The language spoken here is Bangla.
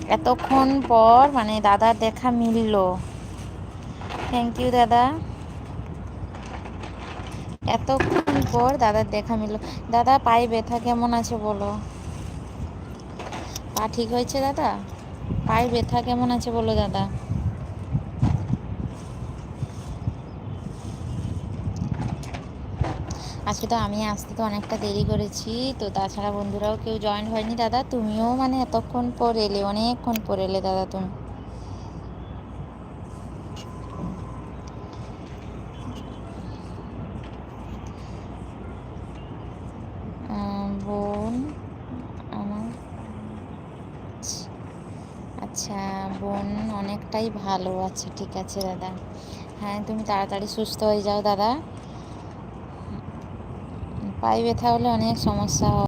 এতক্ষণ পর মানে দাদার দেখা মিলল। থ্যাংক ইউ দাদা। এতক্ষণ পর দাদার দেখা মিলল। দাদা পায়ে ব্যথা কেমন আছে বলো? পা ঠিক হয়েছে দাদা? পায়ে ব্যথা কেমন আছে বলো দাদা। আজকে তো আমি আসতে তো অনেকটা দেরি করেছি, তো তাছাড়া বন্ধুরাও কেউ জয়েন হয়নি দাদা। তুমিও মানে এতক্ষণ পর এলে, অনেকক্ষণ পর এলে দাদা তুমি। বোন আমার, আচ্ছা বোন অনেকটাই ভালো আছে, ঠিক আছে দাদা। হ্যাঁ তুমি তাড়াতাড়ি সুস্থ হয়ে যাও দাদা। পায়ে ব্যথা হলে অনেক সমস্যা হয়।